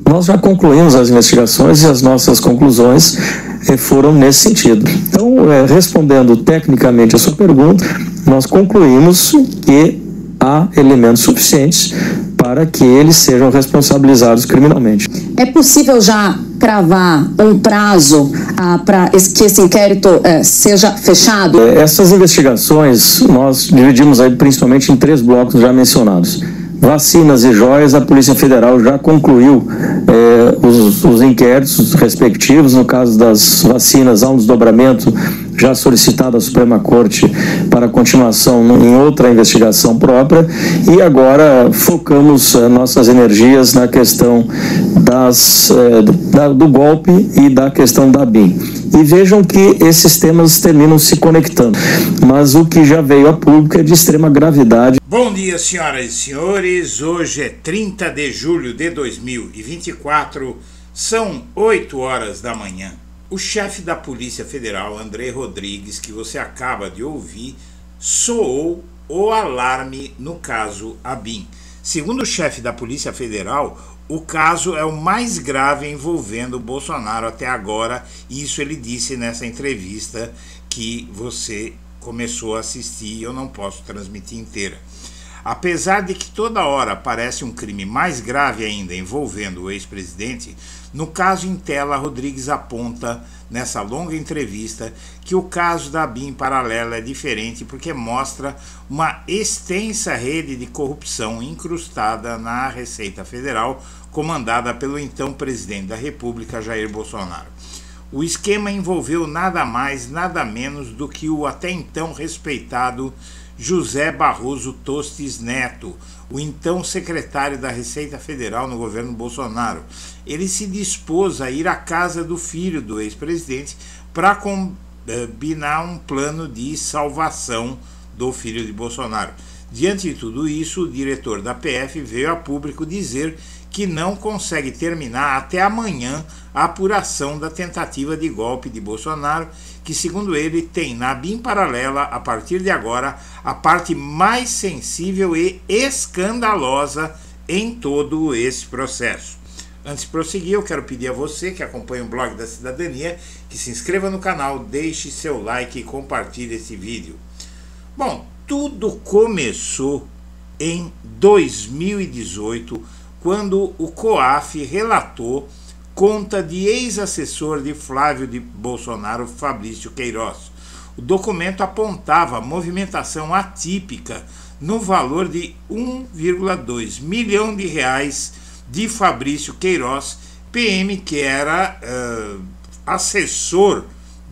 Nós já concluímos as investigações e as nossas conclusões foram nesse sentido. Então, respondendo tecnicamente a sua pergunta, nós concluímos que há elementos suficientes para que eles sejam responsabilizados criminalmente. É possível já cravar um prazo para que esse inquérito seja fechado? Essas investigações nós dividimos aí principalmente em 3 blocos já mencionados. Vacinas e joias, a Polícia Federal já concluiu os inquéritos respectivos. No caso das vacinas, há um desdobramento já solicitado à Suprema Corte para continuação em outra investigação própria, e agora focamos nossas energias na questão do golpe e da questão da BIM. E vejam que esses temas terminam se conectando, mas o que já veio a público é de extrema gravidade. Bom dia, senhoras e senhores. Hoje é 30 de julho de 2024, são 8 horas da manhã. O chefe da Polícia Federal, André Rodrigues, que você acaba de ouvir, soou o alarme no caso ABIN. Segundo o chefe da Polícia Federal, o caso é o mais grave envolvendo o Bolsonaro até agora, e isso ele disse nessa entrevista que você começou a assistir e eu não posso transmitir inteira. Apesar de que toda hora parece um crime mais grave ainda envolvendo o ex-presidente, no caso em tela, Rodrigues aponta nessa longa entrevista que o caso da BIM paralela é diferente porque mostra uma extensa rede de corrupção incrustada na Receita Federal, comandada pelo então presidente da República, Jair Bolsonaro. O esquema envolveu nada mais, nada menos do que o até então respeitado José Barroso Tostes Neto, o então secretário da Receita Federal no governo Bolsonaro. Ele se dispôs a ir à casa do filho do ex-presidente para combinar um plano de salvação do filho de Bolsonaro. Diante de tudo isso, o diretor da PF veio a público dizer que não consegue terminar até amanhã a apuração da tentativa de golpe de Bolsonaro, que, segundo ele, tem na BIM paralela, a partir de agora, a parte mais sensível e escandalosa em todo esse processo. Antes de prosseguir, eu quero pedir a você que acompanha o Blog da Cidadania, que se inscreva no canal, deixe seu like e compartilhe esse vídeo. Bom, tudo começou em 2018, quando o COAF relatou conta de ex-assessor de Flávio de Bolsonaro, Fabrício Queiroz. O documento apontava movimentação atípica no valor de 1,2 milhão de reais de Fabrício Queiroz, PM, que era assessor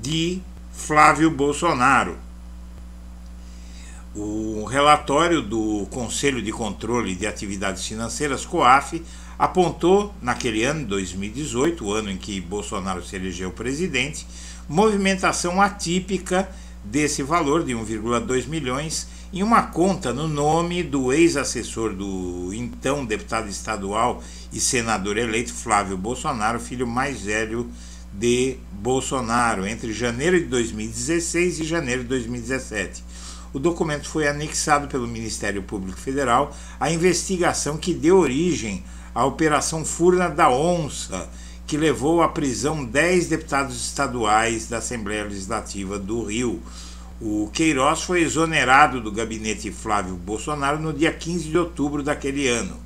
de Flávio Bolsonaro. O relatório do Conselho de Controle de Atividades Financeiras, COAF, apontou, naquele ano, 2018, o ano em que Bolsonaro se elegeu presidente, movimentação atípica desse valor de 1,2 milhões em uma conta no nome do ex-assessor do então deputado estadual e senador eleito Flávio Bolsonaro, filho mais velho de Bolsonaro, entre janeiro de 2016 e janeiro de 2017. O documento foi anexado pelo Ministério Público Federal à investigação que deu origem à Operação Furna da Onça, que levou à prisão 10 deputados estaduais da Assembleia Legislativa do Rio. O Queiroz foi exonerado do gabinete Flávio Bolsonaro no dia 15 de outubro daquele ano.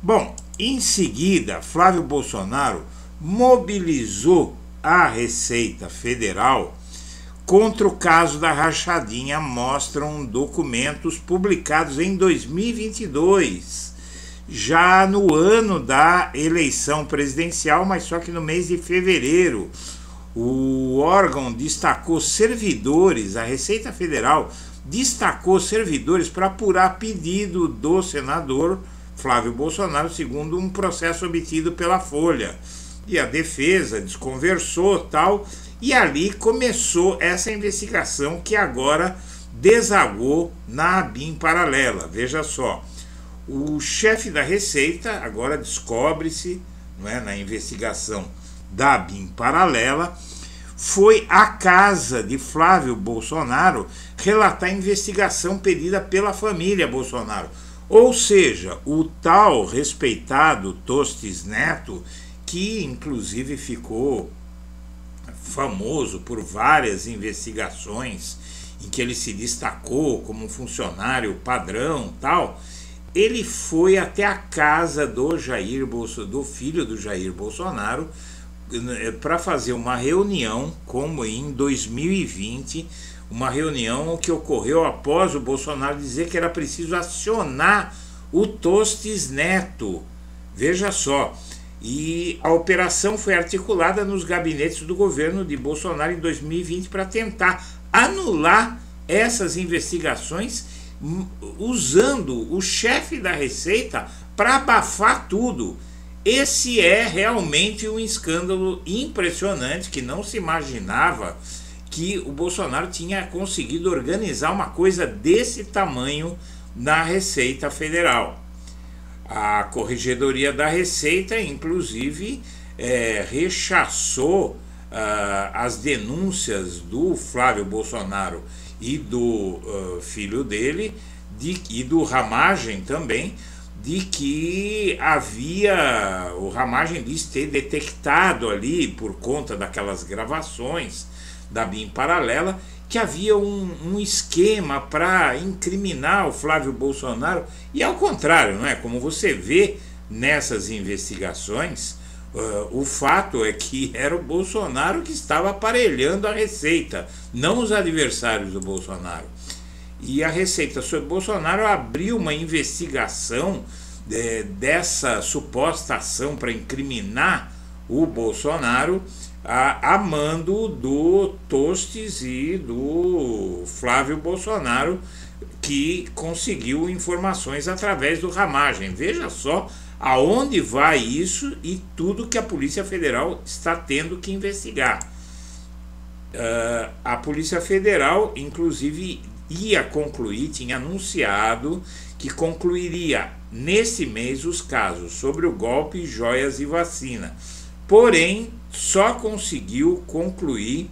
Bom, em seguida, Flávio Bolsonaro mobilizou a Receita Federal contra o caso da rachadinha, mostram documentos publicados em 2022, já no ano da eleição presidencial, mas só que no mês de fevereiro. O órgão destacou servidores, a Receita Federal destacou servidores para apurar pedido do senador Flávio Bolsonaro, segundo um processo obtido pela Folha. E a defesa desconversou tal, e ali começou essa investigação que agora desagou na BIM paralela. Veja só, o chefe da Receita agora descobre-se, não é, na investigação da BIM paralela, foi à casa de Flávio Bolsonaro relatar a investigação pedida pela família Bolsonaro. Ou seja, o tal respeitado Tostes Neto, que inclusive ficou famoso por várias investigações em que ele se destacou como um funcionário padrão, tal, ele foi até a casa do filho do Jair Bolsonaro, para fazer uma reunião, como em 2020, uma reunião que ocorreu após o Bolsonaro dizer que era preciso acionar o Tostes Neto. Veja só. E a operação foi articulada nos gabinetes do governo de Bolsonaro em 2020 para tentar anular essas investigações, usando o chefe da Receita para abafar tudo. Esse é realmente um escândalo impressionante, que não se imaginava que o Bolsonaro tinha conseguido organizar uma coisa desse tamanho na Receita Federal. A Corregedoria da Receita, inclusive, rechaçou as denúncias do Flávio Bolsonaro e do filho dele, e do Ramagem também, de que o Ramagem disse ter detectado ali, por conta daquelas gravações da BIM paralela, que havia um esquema para incriminar o Flávio Bolsonaro, e ao contrário, não é? Como você vê nessas investigações, o fato é que era o Bolsonaro que estava aparelhando a Receita, não os adversários do Bolsonaro. E a Receita sobre Bolsonaro abriu uma investigação dessa suposta ação para incriminar o Bolsonaro, a mando do Tostes e do Flávio Bolsonaro, que conseguiu informações através do Ramagem. Veja só aonde vai isso e tudo que a Polícia Federal está tendo que investigar. A Polícia Federal, inclusive, ia concluir, tinha anunciado que concluiria nesse mês os casos sobre o golpe, joias e vacina. Porém, só conseguiu concluir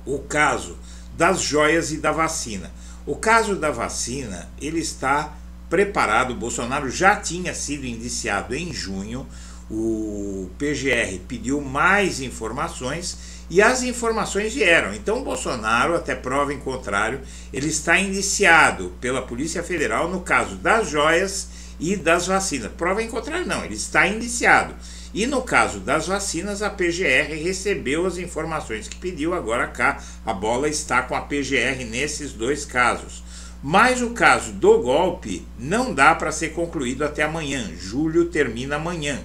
o caso das joias e da vacina. O caso da vacina, ele está preparado. O Bolsonaro já tinha sido indiciado em junho, o PGR pediu mais informações e as informações vieram. Então o Bolsonaro, até prova em contrário, ele está indiciado pela Polícia Federal no caso das joias e das vacinas. Prova em contrário não, ele está indiciado. E no caso das vacinas, a PGR recebeu as informações que pediu, agora cá a bola está com a PGR nesses dois casos. Mas o caso do golpe não dá para ser concluído até amanhã, julho termina amanhã.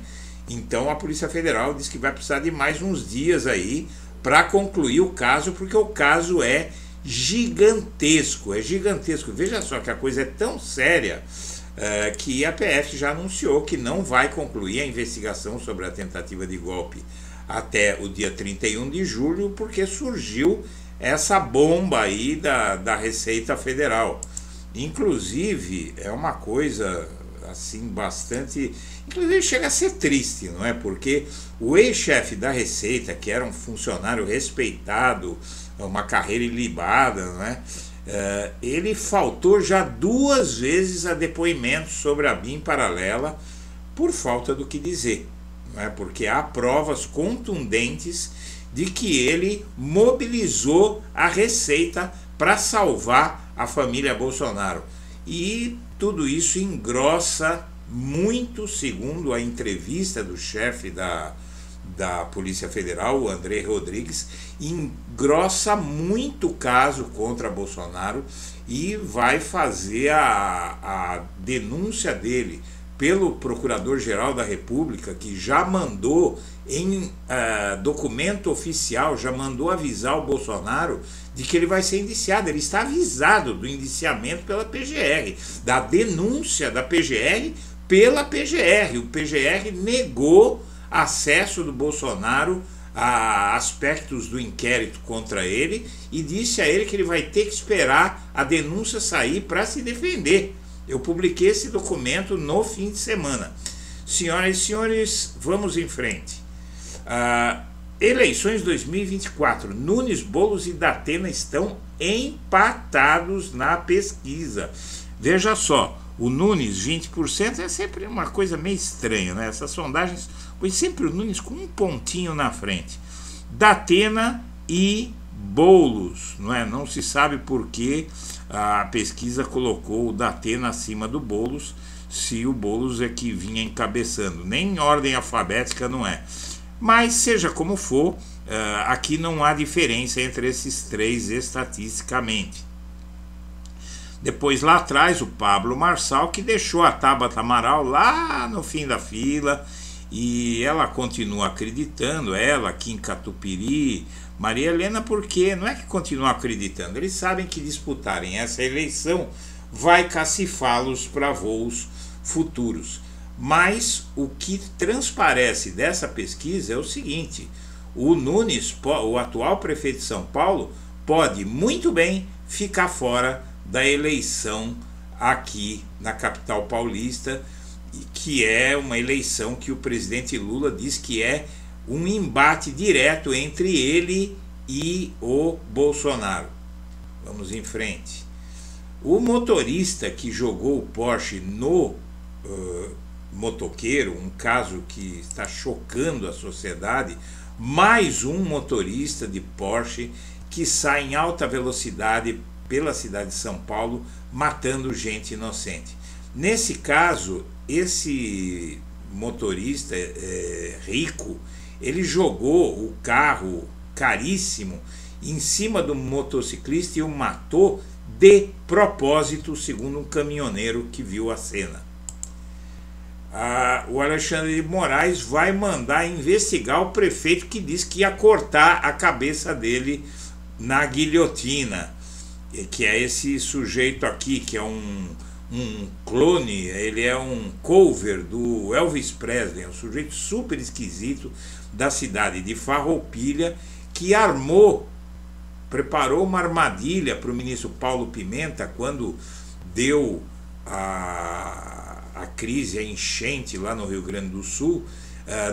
Então a Polícia Federal diz que vai precisar de mais uns dias aí para concluir o caso, porque o caso é gigantesco, Veja só que a coisa é tão séria que a PF já anunciou que não vai concluir a investigação sobre a tentativa de golpe até o dia 31 de julho, porque surgiu essa bomba aí da Receita Federal. Inclusive, é uma coisa assim bastante... Inclusive chega a ser triste, não é? Porque o ex-chefe da Receita, que era um funcionário respeitado, uma carreira ilibada, não é? Ele faltou já 2 vezes a depoimentos sobre a BIM paralela por falta do que dizer, não é? Porque há provas contundentes de que ele mobilizou a Receita para salvar a família Bolsonaro. E tudo isso engrossa muito, segundo a entrevista do chefe da Polícia Federal, o André Rodrigues, engrossa muito o caso contra Bolsonaro e vai fazer a denúncia dele pelo Procurador-Geral da República, que já mandou em documento oficial, já mandou avisar o Bolsonaro de que ele vai ser indiciado. Ele está avisado do indiciamento pela PGR, da denúncia da PGR pela PGR. O PGR negou acesso do Bolsonaro a aspectos do inquérito contra ele e disse a ele que ele vai ter que esperar a denúncia sair para se defender. Eu publiquei esse documento no fim de semana. Senhoras e senhores, vamos em frente. Eleições 2024. Nunes, Boulos e Datena estão empatados na pesquisa. Veja só, O Nunes, 20%, é sempre uma coisa meio estranha, né? Essas sondagens, pois sempre o Nunes com um pontinho na frente. Datena e Boulos, não é? Não se sabe por que a pesquisa colocou o Datena acima do Boulos, se o Boulos é que vinha encabeçando. Nem em ordem alfabética não é. Mas seja como for, aqui não há diferença entre esses três estatisticamente. Depois lá atrás o Pablo Marçal, que deixou a Tabata Amaral lá no fim da fila, e ela continua acreditando, ela, Kim Catupiry, Maria Helena, porque não é que continua acreditando, eles sabem que disputarem essa eleição vai cacifá-los para voos futuros. Mas o que transparece dessa pesquisa é o seguinte: o Nunes, o atual prefeito de São Paulo, pode muito bem ficar fora da eleição aqui na capital paulista, que é uma eleição que o presidente Lula diz que é um embate direto entre ele e o Bolsonaro. Vamos em frente. O motorista que jogou o Porsche no motoqueiro, um caso que está chocando a sociedade, mais um motorista de Porsche que sai em alta velocidade pela cidade de São Paulo, matando gente inocente. Nesse caso, esse motorista rico, ele jogou o carro caríssimo em cima do motociclista e o matou de propósito, segundo um caminhoneiro que viu a cena. O Alexandre de Moraes vai mandar investigar o prefeito que disse que ia cortar a cabeça dele na guilhotina, que é esse sujeito aqui, que é um clone, ele é um cover do Elvis Presley, um sujeito super esquisito da cidade de Farroupilha, que preparou uma armadilha para o ministro Paulo Pimenta quando deu a crise, a enchente lá no Rio Grande do Sul.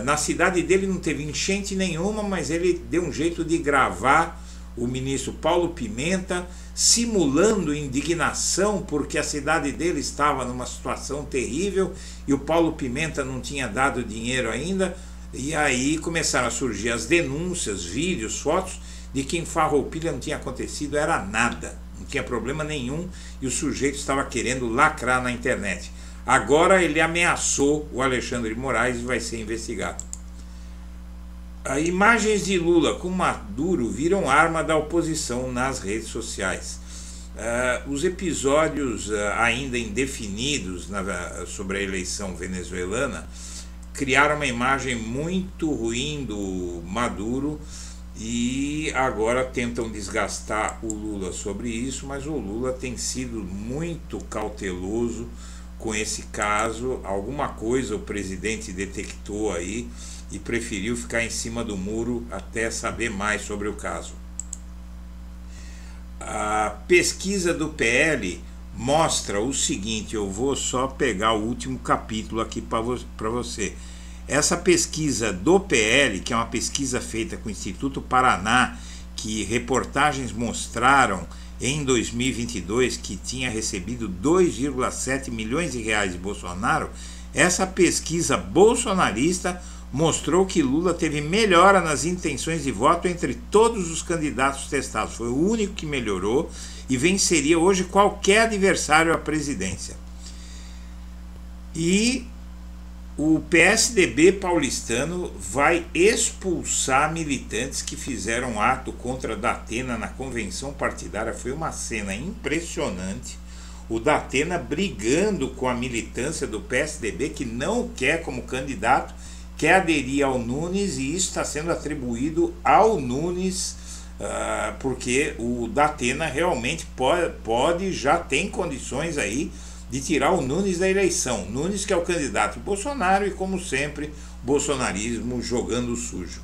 Na cidade dele não teve enchente nenhuma, mas ele deu um jeito de gravar o ministro Paulo Pimenta simulando indignação porque a cidade dele estava numa situação terrível e o Paulo Pimenta não tinha dado dinheiro ainda, e aí começaram a surgir as denúncias, vídeos, fotos de que em Farroupilha não tinha acontecido, era nada, não tinha problema nenhum, e o sujeito estava querendo lacrar na internet. Agora ele ameaçou o Alexandre de Moraes e vai ser investigado. Imagens de Lula com Maduro viram arma da oposição nas redes sociais. Os episódios ainda indefinidos sobre a eleição venezuelana criaram uma imagem muito ruim do Maduro e agora tentam desgastar o Lula sobre isso, mas o Lula tem sido muito cauteloso com esse caso. Alguma coisa o presidente detectou aí e preferiu ficar em cima do muro até saber mais sobre o caso. A pesquisa do PL mostra o seguinte, eu vou só pegar o último capítulo aqui para você. Essa pesquisa do PL, que é uma pesquisa feita com o Instituto Paraná, que reportagens mostraram em 2022 que tinha recebido 2,7 milhões de reais de Bolsonaro, essa pesquisa bolsonarista mostrou que Lula teve melhora nas intenções de voto entre todos os candidatos testados. Foi o único que melhorou e venceria hoje qualquer adversário à presidência. E o PSDB paulistano vai expulsar militantes que fizeram ato contra Datena na convenção partidária. Foi uma cena impressionante. O Datena brigando com a militância do PSDB, que não o quer como candidato, quer aderir ao Nunes, e isso está sendo atribuído ao Nunes, porque o Datena realmente já tem condições aí de tirar o Nunes da eleição. Nunes que é o candidato de Bolsonaro e, como sempre, bolsonarismo jogando sujo.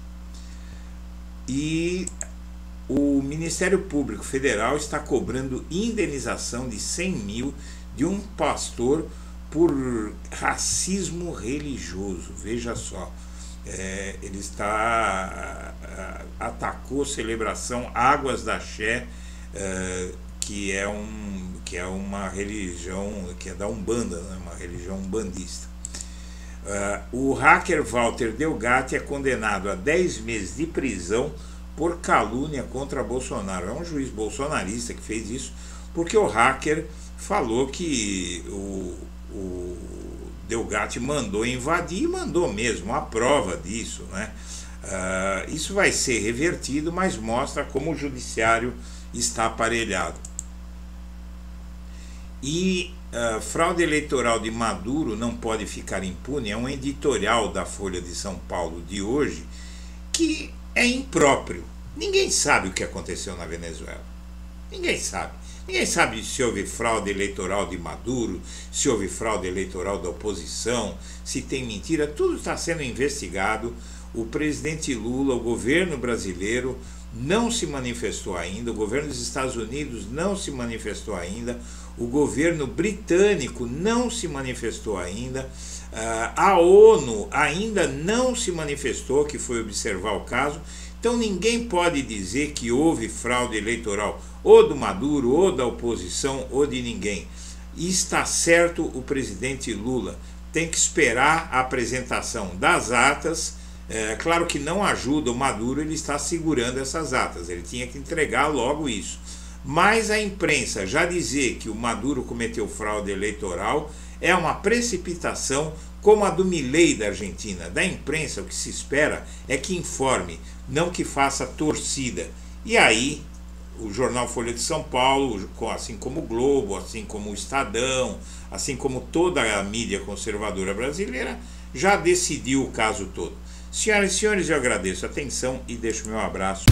E o Ministério Público Federal está cobrando indenização de 100 mil de um pastor por racismo religioso. Veja só, ele atacou a celebração Águas da Axé, que que é uma religião que é da Umbanda, né? Uma religião umbandista. O hacker Walter Delgatti é condenado a 10 meses de prisão por calúnia contra Bolsonaro. É um juiz bolsonarista que fez isso, porque o hacker falou que o Delgatti mandou invadir, e mandou mesmo, a prova disso, né? Isso vai ser revertido, mas mostra como o judiciário está aparelhado. E fraude eleitoral de Maduro não pode ficar impune, é um editorial da Folha de São Paulo de hoje, que é impróprio. Ninguém sabe o que aconteceu na Venezuela. Ninguém sabe. Ninguém sabe se houve fraude eleitoral de Maduro, se houve fraude eleitoral da oposição, se tem mentira. Tudo está sendo investigado. O presidente Lula, o governo brasileiro, não se manifestou ainda. O governo dos Estados Unidos não se manifestou ainda. O governo britânico não se manifestou ainda. A ONU ainda não se manifestou, que foi observar o caso. Então ninguém pode dizer que houve fraude eleitoral ou do Maduro, ou da oposição, ou de ninguém. E está certo o presidente Lula. Tem que esperar a apresentação das atas. Claro que não ajuda o Maduro, ele está segurando essas atas. Ele tinha que entregar logo isso. Mas a imprensa já dizer que o Maduro cometeu fraude eleitoral é uma precipitação como a do Milei da Argentina. Da imprensa o que se espera é que informe, não que faça torcida. E aí o jornal Folha de São Paulo, assim como o Globo, assim como o Estadão, assim como toda a mídia conservadora brasileira, já decidiu o caso todo. Senhoras e senhores, eu agradeço a atenção e deixo meu abraço.